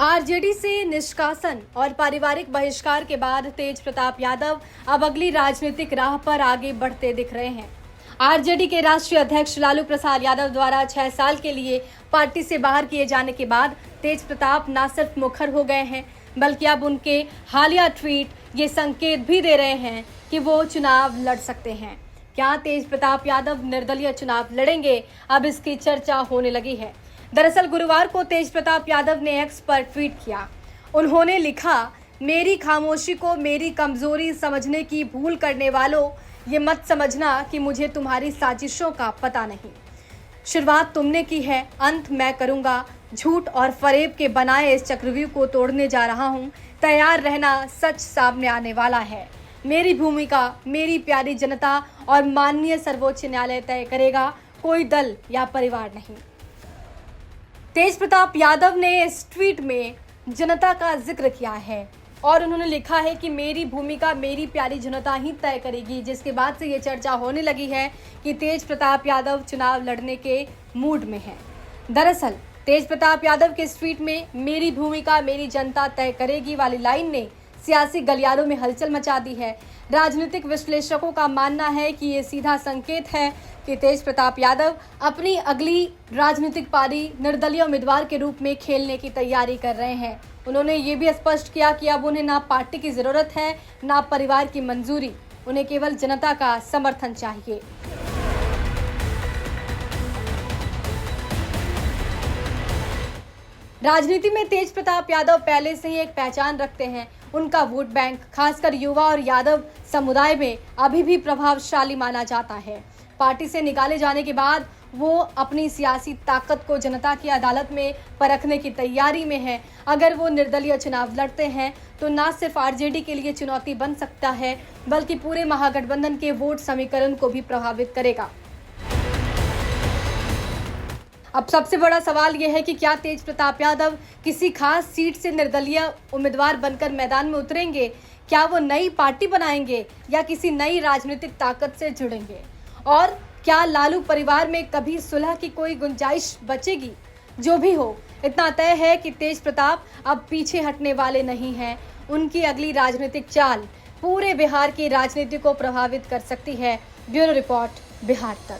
RJD से निष्कासन और पारिवारिक बहिष्कार के बाद तेज प्रताप यादव अब अगली राजनीतिक राह पर आगे बढ़ते दिख रहे हैं। आरजेडी के राष्ट्रीय अध्यक्ष लालू प्रसाद यादव द्वारा 6 साल के लिए पार्टी से बाहर किए जाने के बाद तेज प्रताप न सिर्फ मुखर हो गए हैं, बल्कि अब उनके हालिया ट्वीट ये संकेत भी दे रहे हैं कि वो चुनाव लड़ सकते हैं। क्या तेज प्रताप यादव निर्दलीय चुनाव लड़ेंगे? अब इसकी चर्चा होने लगी है। दरअसल गुरुवार को तेज प्रताप यादव ने एक्स पर ट्वीट किया। उन्होंने लिखा, मेरी खामोशी को मेरी कमजोरी समझने की भूल करने वालों, ये मत समझना कि मुझे तुम्हारी साजिशों का पता नहीं। शुरुआत तुमने की है, अंत मैं करूंगा। झूठ और फरेब के बनाए इस चक्रव्यूह को तोड़ने जा रहा हूं। तैयार रहना, सच सामने आने वाला है। मेरी भूमिका मेरी प्यारी जनता और माननीय सर्वोच्च न्यायालय तय करेगा, कोई दल या परिवार नहीं। तेज प्रताप यादव ने इस ट्वीट में जनता का जिक्र किया है और उन्होंने लिखा है कि मेरी भूमिका मेरी प्यारी जनता ही तय करेगी, जिसके बाद से ये चर्चा होने लगी है कि तेज प्रताप यादव चुनाव लड़ने के मूड में हैं। दरअसल तेज प्रताप यादव के इस ट्वीट में मेरी भूमिका मेरी जनता तय करेगी वाली लाइन ने सियासी गलियारों में हलचल मचा दी है। राजनीतिक विश्लेषकों का मानना है कि ये सीधा संकेत है कि तेज प्रताप यादव अपनी अगली राजनीतिक पारी निर्दलीय उम्मीदवार के रूप में खेलने की तैयारी कर रहे हैं। उन्होंने ये भी स्पष्ट किया कि अब उन्हें ना पार्टी की जरूरत है, ना परिवार की मंजूरी, उन्हें केवल जनता का समर्थन चाहिए। राजनीति में तेज प्रताप यादव पहले से ही एक पहचान रखते हैं। उनका वोट बैंक खासकर युवा और यादव समुदाय में अभी भी प्रभावशाली माना जाता है। पार्टी से निकाले जाने के बाद वो अपनी सियासी ताकत को जनता की अदालत में परखने की तैयारी में है। अगर वो निर्दलीय चुनाव लड़ते हैं तो न सिर्फ आरजेडी के लिए चुनौती बन सकता है, बल्कि पूरे महागठबंधन के वोट समीकरण को भी प्रभावित करेगा। अब सबसे बड़ा सवाल यह है कि क्या तेज प्रताप यादव किसी खास सीट से निर्दलीय उम्मीदवार बनकर मैदान में उतरेंगे? क्या वो नई पार्टी बनाएंगे या किसी नई राजनीतिक ताकत से जुड़ेंगे? और क्या लालू परिवार में कभी सुलह की कोई गुंजाइश बचेगी? जो भी हो, इतना तय है कि तेज प्रताप अब पीछे हटने वाले नहीं हैं। उनकी अगली राजनीतिक चाल पूरे बिहार की राजनीति को प्रभावित कर सकती है। ब्यूरो रिपोर्ट, बिहार तक।